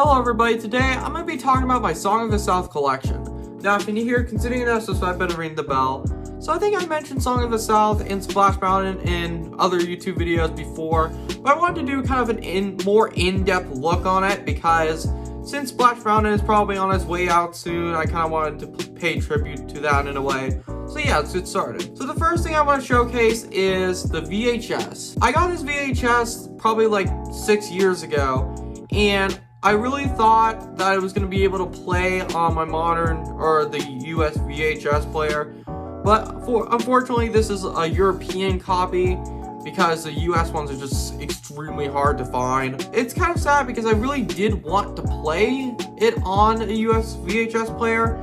Hello everybody, today I'm going to be talking about my Song of the South collection. Now if you're new here, considering this, so I've been ringing the bell. So I think I mentioned Song of the South and Splash Mountain in other YouTube videos before, but I wanted to do kind of an more in-depth look on it because since Splash Mountain is probably on its way out soon, I kind of wanted to pay tribute to that in a way. So yeah, let's get started. So the first thing I want to showcase is the VHS. I got this VHS probably like 6 years ago, and I really thought that I was going to be able to play on my modern or the US VHS player, but unfortunately this is a European copy because the US ones are just extremely hard to find. It's kind of sad because I really did want to play it on a US VHS player,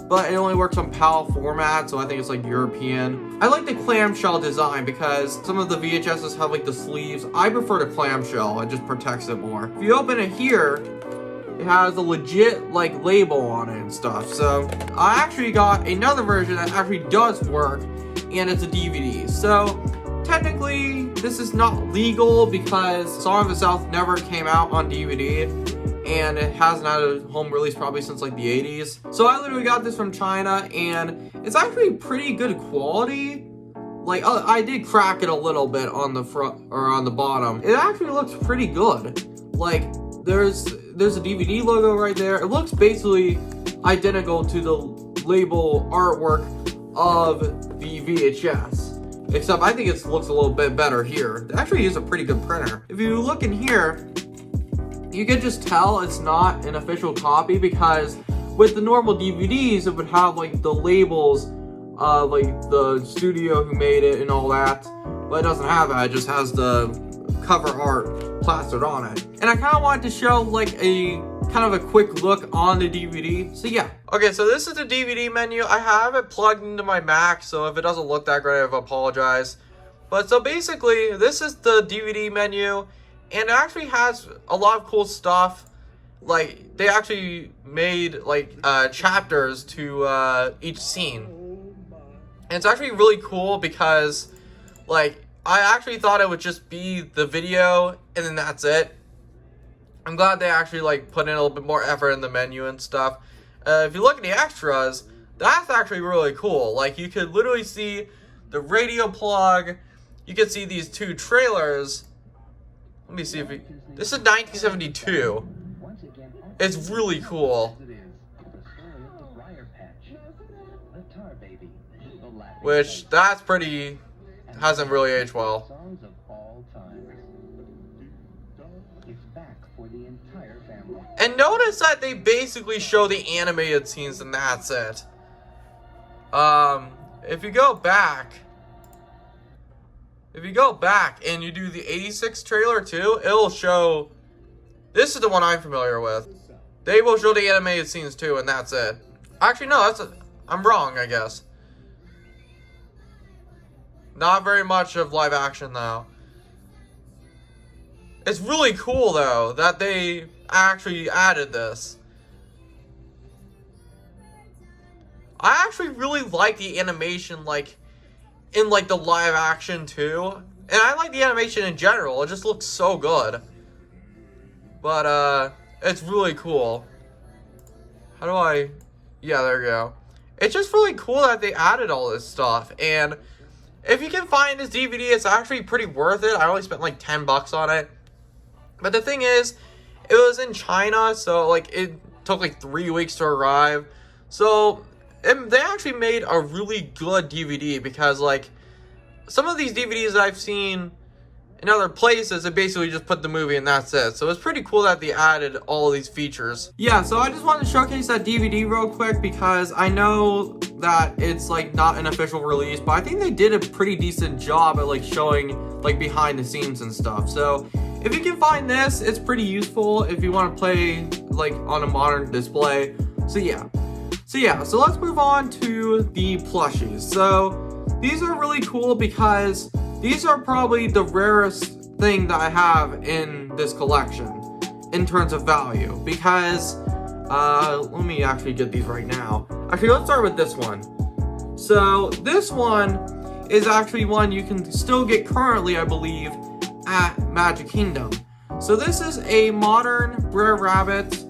but it only works on PAL format, so I think it's like European. I like the clamshell design because some of the VHSs have like the sleeves. I prefer the clamshell, it just protects it more. If you open it here, it has a legit like label on it and stuff. So I actually got another version that actually does work, and it's a DVD. So technically this is not legal because Song of the South never came out on DVD, and it hasn't had a home release probably since like the 80s. So I literally got this from China, and it's actually pretty good quality. Like, I did crack it a little bit on the front or on the bottom. It actually looks pretty good. Like, there's a DVD logo right there. It looks basically identical to the label artwork of the VHS, except I think it looks a little bit better here. It actually is a pretty good printer. If you look in here, you can just tell it's not an official copy because with the normal DVDs, it would have like the labels of like the studio who made it and all that, but it doesn't have that. It just has the cover art plastered on it. And I kind of wanted to show like a kind of a quick look on the DVD. So yeah. Okay, so this is the DVD menu. I have it plugged into my Mac, so if it doesn't look that great, I apologize. But so basically, this is the DVD menu. And it actually has a lot of cool stuff. Like, they actually made, like, chapters to each scene. And it's actually really cool because, like, I actually thought it would just be the video and then that's it. I'm glad they actually, like, put in a little bit more effort in the menu and stuff. If you look at the extras, that's actually really cool. Like, you could literally see the radio plug. You could see these two trailers. Let me see if this is 1972. It's really cool. Which, that's pretty, hasn't really aged well. And notice that they basically show the animated scenes and that's it. If you go back, and you do the 86 trailer too, it'll show, this is the one I'm familiar with. They will show the animated scenes too, and that's it. Actually, no, I'm wrong, I guess. Not very much of live action though. It's really cool though, that they actually added this. I actually really like the animation, like, in like the live action too, and I like the animation in general. It just looks so good. But it's really cool. How do I, yeah, there we go. It's just really cool that they added all this stuff, and if you can find this DVD, it's actually pretty worth it. I only spent like 10 bucks on it, but the thing is, it was in China, so like it took like 3 weeks to arrive. So they actually made a really good DVD because, like, some of these DVDs that I've seen in other places, they basically just put the movie and that's it. So it's pretty cool that they added all of these features. Yeah, so I just wanted to showcase that DVD real quick because I know that it's, like, not an official release, but I think they did a pretty decent job at, like, showing, like, behind the scenes and stuff. So if you can find this, it's pretty useful if you want to play, like, on a modern display. So yeah. So let's move on to the plushies. So these are really cool because these are probably the rarest thing that I have in this collection in terms of value. Because, let me actually get these right now. Actually, let's start with this one. So this one is actually one you can still get currently, I believe, at Magic Kingdom. So this is a modern Brer Rabbit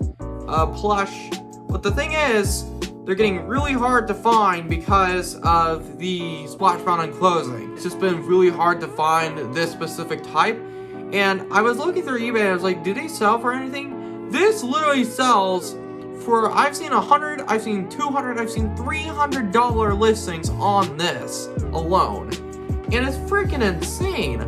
plush, but the thing is, they're getting really hard to find because of the Splash Mountain closing. It's just been really hard to find this specific type. And I was looking through eBay and I was like, do they sell for anything? This literally sells for, I've seen 100, I've seen 200, I've seen $300 listings on this alone. And it's freaking insane.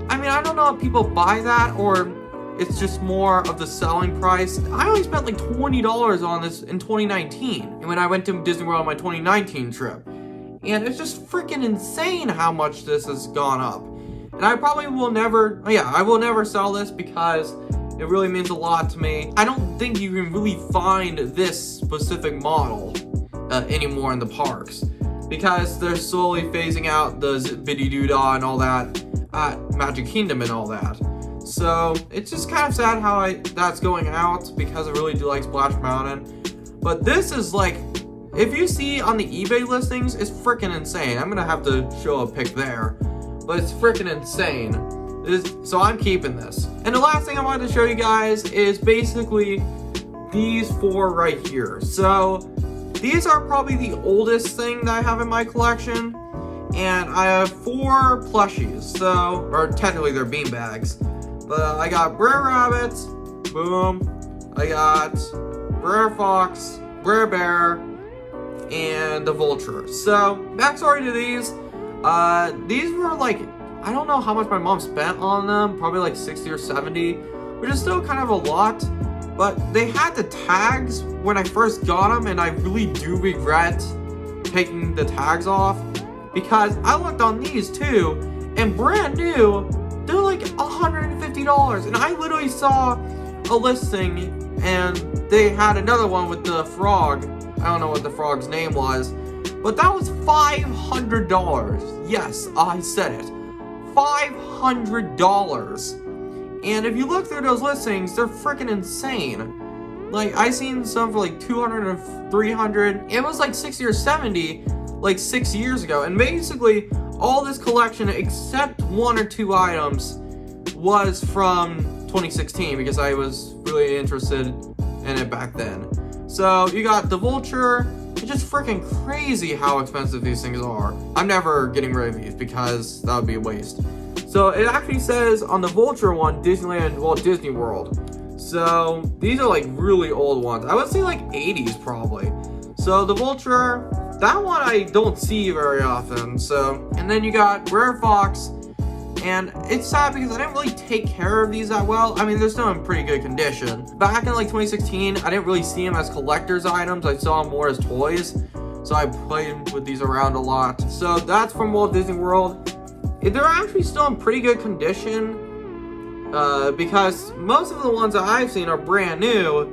I mean, I don't know if people buy that or it's just more of the selling price. I only spent like $20 on this in 2019 when I went to Disney World on my 2019 trip. And it's just freaking insane how much this has gone up. And I probably will never, I will never sell this because it really means a lot to me. I don't think you can really find this specific model anymore in the parks because they're slowly phasing out the Zippity Doodah and all that at Magic Kingdom and all that. So it's just kind of sad how that's going out because I really do like Splash Mountain. But this is like, if you see on the eBay listings, it's freaking insane. I'm gonna have to show a pic there, but it's freaking insane. So I'm keeping this. And the last thing I wanted to show you guys is basically these four right here. So these are probably the oldest thing that I have in my collection. And I have 4 plushies, so, or technically they're beanbags. But I got Brer Rabbit, boom. I got Brer Fox, Brer Bear, and the Vulture. So, backstory to these were like, I don't know how much my mom spent on them, probably like 60 or 70, which is still kind of a lot. But they had the tags when I first got them, and I really do regret taking the tags off. Because I looked on these too, and brand new, they're like $150. And I literally saw a listing, and they had another one with the frog. I don't know what the frog's name was, but that was $500. Yes, I said it. $500. And if you look through those listings, they're freaking insane. Like, I seen some for like 200 and 300. It was like 60 or 70. Like 6 years ago, and basically all this collection except 1 or 2 items was from 2016 because I was really interested in it back then. So you got the Vulture. It's just freaking crazy how expensive these things are. I'm never getting rid of these because that would be a waste. So it actually says on the Vulture one, Disneyland Walt Disney World. So these are like really old ones. I would say like 80s probably. So the Vulture, that one I don't see very often. So, and then you got Brer Fox, and it's sad because I didn't really take care of these that well. I mean, they're still in pretty good condition. Back in like 2016, I didn't really see them as collector's items. I saw them more as toys. So I played with these around a lot. So that's from Walt Disney World. They're actually still in pretty good condition because most of the ones that I've seen are brand new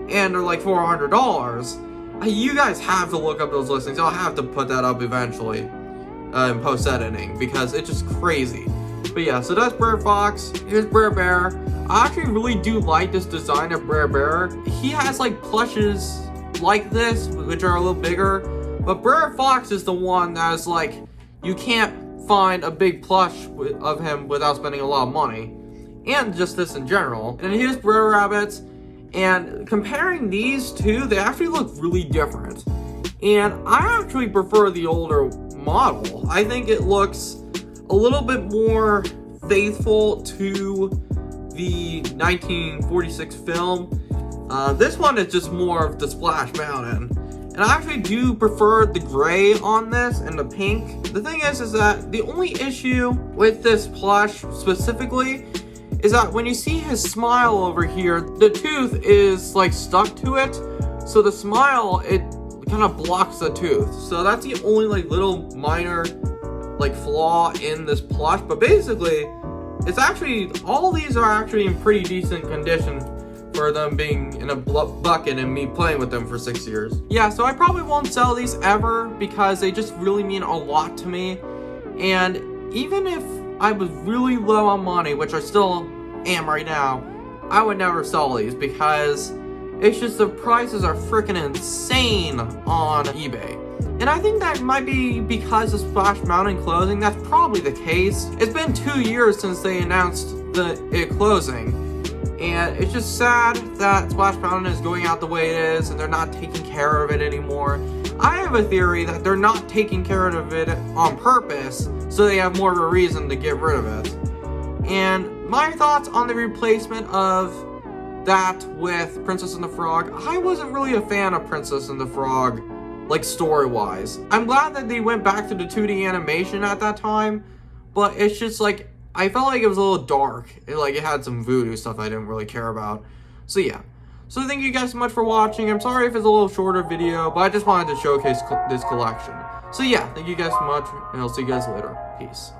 and they're like $400. You guys have to look up those listings. I'll have to put that up eventually in post-editing because it's just crazy. But yeah, so that's Brer Fox. Here's Brer Bear. I actually really do like this design of Brer Bear. He has like plushes like this, which are a little bigger. But Brer Fox is the one that is like, you can't find a big plush of him without spending a lot of money. And just this in general. And here's Brer Rabbit. And comparing these two, they actually look really different. And I actually prefer the older model. I think it looks a little bit more faithful to the 1946 film. This one is just more of the Splash Mountain. And I actually do prefer the gray on this and the pink. The thing is that the only issue with this plush specifically is that when you see his smile over here, the tooth is like stuck to it. So the smile, it kind of blocks the tooth. So that's the only like little minor like flaw in this plush. But basically, it's actually, all these are actually in pretty decent condition for them being in a bucket and me playing with them for 6 years. Yeah, so I probably won't sell these ever because they just really mean a lot to me. And even if I was really low on money, which I still am right now, I would never sell these because it's just the prices are freaking insane on eBay. And I think that might be because of Splash Mountain closing. That's probably the case. It's been 2 years since they announced it closing. And it's just sad that Splash Mountain is going out the way it is and they're not taking care of it anymore. I have a theory that they're not taking care of it on purpose, so they have more of a reason to get rid of it. And my thoughts on the replacement of that with Princess and the Frog, I wasn't really a fan of Princess and the Frog, like story-wise. I'm glad that they went back to the 2D animation at that time, but it's just like, I felt like it was a little dark. It had some voodoo stuff I didn't really care about. So yeah. So thank you guys so much for watching. I'm sorry if it's a little shorter video, but I just wanted to showcase this collection. So yeah, thank you guys so much, and I'll see you guys later. Peace.